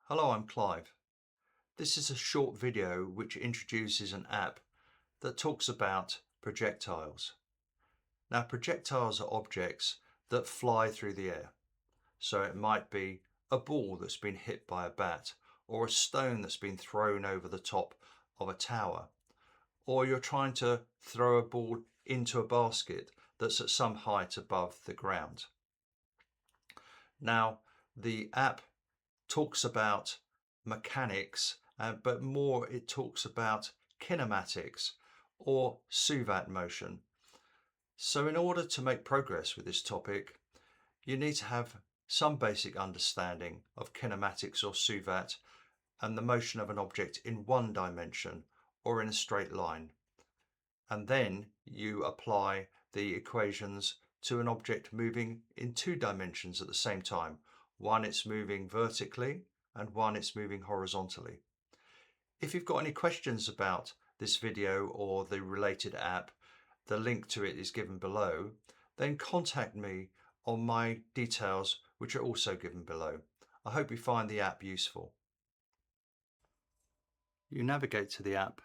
Hello, I'm Clive. This is a short video which introduces an app that talks about projectiles. Now, projectiles are objects that fly through the air. So it might be a ball that's been hit by a bat, or a stone that's been thrown over the top of a tower, or you're trying to throw a ball into a basket that's at some height above the ground. Now, the app talks about mechanics, but more it talks about kinematics or suvat motion. So in order to make progress with this topic, you need to have some basic understanding of kinematics or suvat and the motion of an object in one dimension or in a straight line. And then you apply the equations to an object moving in two dimensions at the same time. One it's moving vertically and one it's moving horizontally. If you've got any questions about this video or the related app, the link to it is given below, then contact me on my details, which are also given below. I hope you find the app useful. You navigate to the app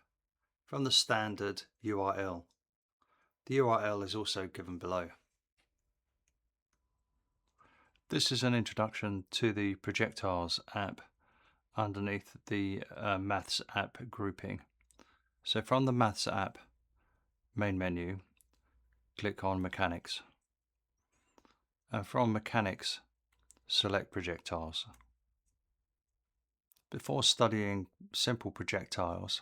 from the standard URL. The URL is also given below. This is an introduction to the Projectiles app underneath the Maths app grouping. So from the Maths app main menu, click on Mechanics. And from Mechanics, select Projectiles. Before studying simple projectiles,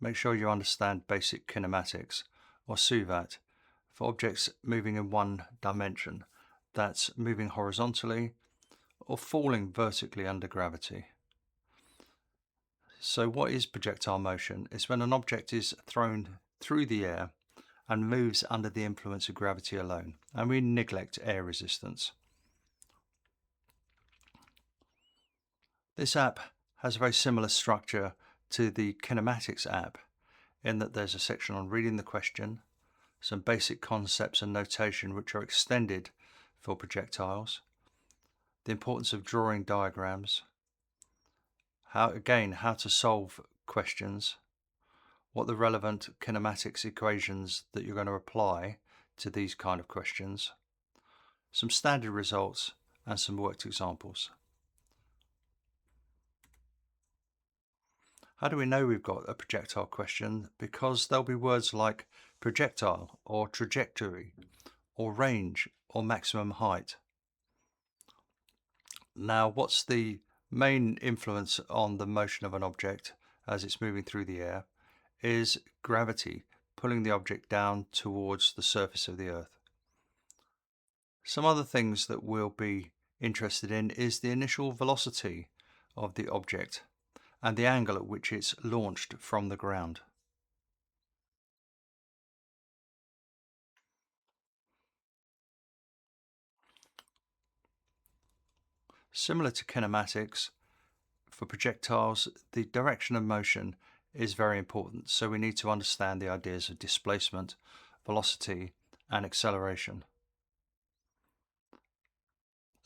make sure you understand basic kinematics, or suvat, for objects moving in one dimension. That's moving horizontally or falling vertically under gravity. So what is projectile motion? It's when an object is thrown through the air and moves under the influence of gravity alone, and we neglect air resistance. This app has a very similar structure to the kinematics app in that there's a section on reading the question, some basic concepts and notation which are extended for projectiles, the importance of drawing diagrams, how to solve questions, what the relevant kinematics equations that you're going to apply to these kind of questions, some standard results and some worked examples. How do we know we've got a projectile question? Because there'll be words like projectile or trajectory or range or maximum height. Now, what's the main influence on the motion of an object as it's moving through the air is gravity, pulling the object down towards the surface of the earth. Some other things that we'll be interested in is the initial velocity of the object and the angle at which it's launched from the ground. Similar to kinematics, for projectiles, the direction of motion is very important, so we need to understand the ideas of displacement, velocity, and acceleration.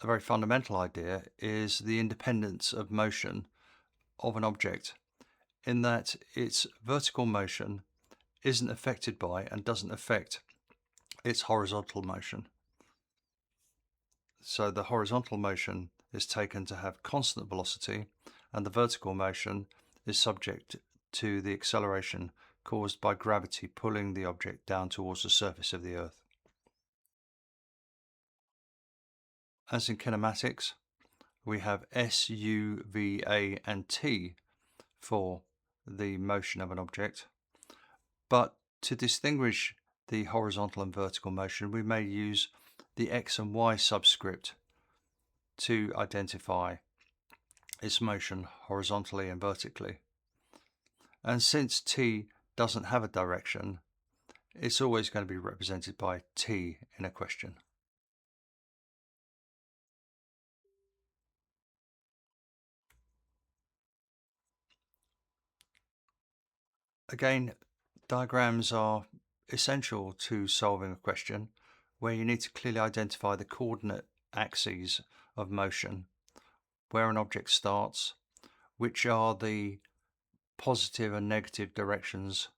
A very fundamental idea is the independence of motion of an object, in that its vertical motion isn't affected by and doesn't affect its horizontal motion. So the horizontal motion is taken to have constant velocity, and the vertical motion is subject to the acceleration caused by gravity pulling the object down towards the surface of the earth. As in kinematics, we have S, U, V, A and T for the motion of an object, but to distinguish the horizontal and vertical motion we may use the X and Y subscript to identify its motion horizontally and vertically. And since T doesn't have a direction, it's always going to be represented by T in a question. Again, diagrams are essential to solving a question where you need to clearly identify the coordinate axes of motion, where an object starts, which are the positive and negative directions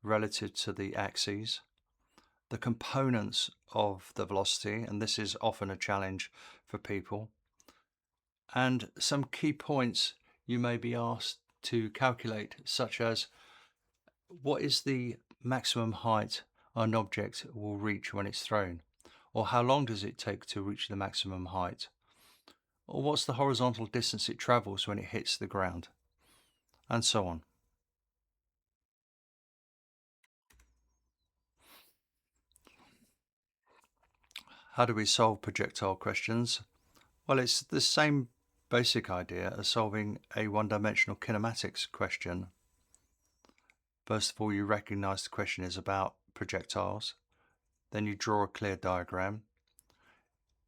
relative to the axes, the components of the velocity, and this is often a challenge for people, and some key points you may be asked to calculate, such as what is the maximum height an object will reach when it's thrown, or how long does it take to reach the maximum height, or what's the horizontal distance it travels when it hits the ground, and so on. How do we solve projectile questions? Well, it's the same basic idea as solving a one-dimensional kinematics question. First of all, you recognize the question is about projectiles. Then you draw a clear diagram.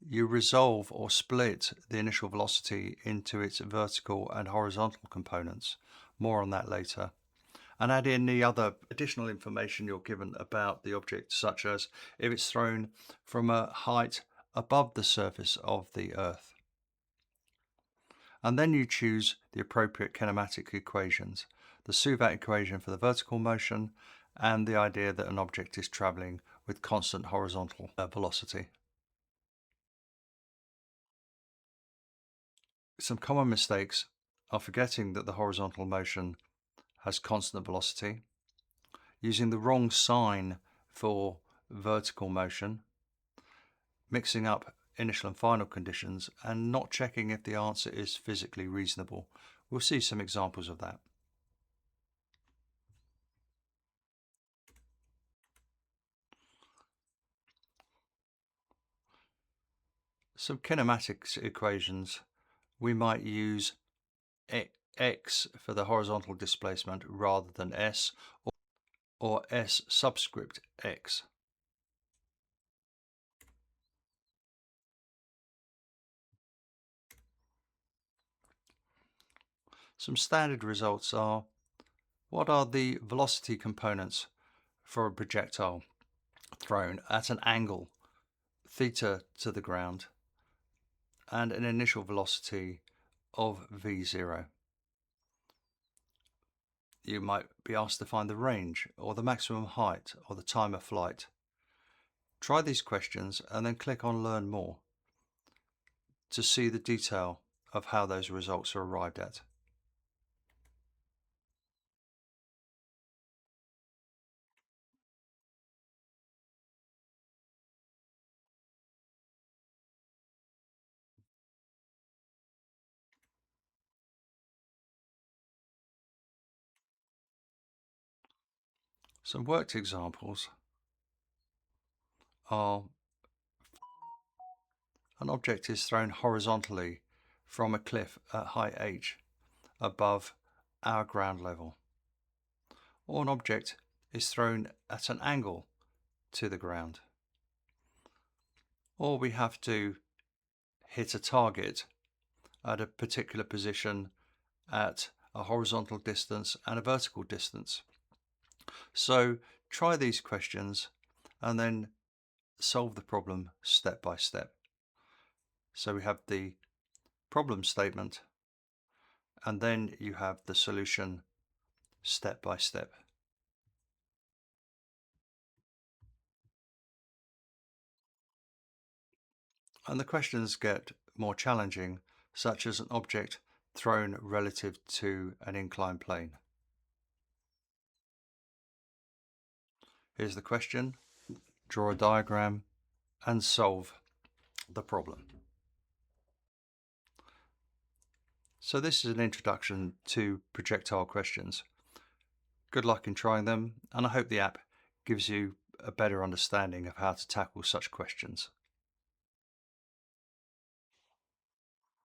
You resolve or split the initial velocity into its vertical and horizontal components. More on that later. And add in the other additional information you're given about the object, such as if it's thrown from a height above the surface of the Earth. And then you choose the appropriate kinematic equations, the suvat equation for the vertical motion, and the idea that an object is traveling with constant horizontal velocity. Some common mistakes are forgetting that the horizontal motion has constant velocity, using the wrong sign for vertical motion, mixing up initial and final conditions, and not checking if the answer is physically reasonable. We'll see some examples of that. Some kinematics equations, we might use x for the horizontal displacement rather than s, or s subscript x. Some standard results are: what are the velocity components for a projectile thrown at an angle theta to the ground and an initial velocity of v0? You might be asked to find the range or the maximum height or the time of flight. Try these questions and then click on Learn More to see the detail of how those results are arrived at. Some worked examples are: an object is thrown horizontally from a cliff at height h above our ground level, or an object is thrown at an angle to the ground, or we have to hit a target at a particular position at a horizontal distance and a vertical distance. So try these questions and then solve the problem step by step. So we have the problem statement, and then you have the solution step by step. And the questions get more challenging, such as an object thrown relative to an inclined plane. Here's the question, draw a diagram and solve the problem. So this is an introduction to projectile questions. Good luck in trying them, and I hope the app gives you a better understanding of how to tackle such questions.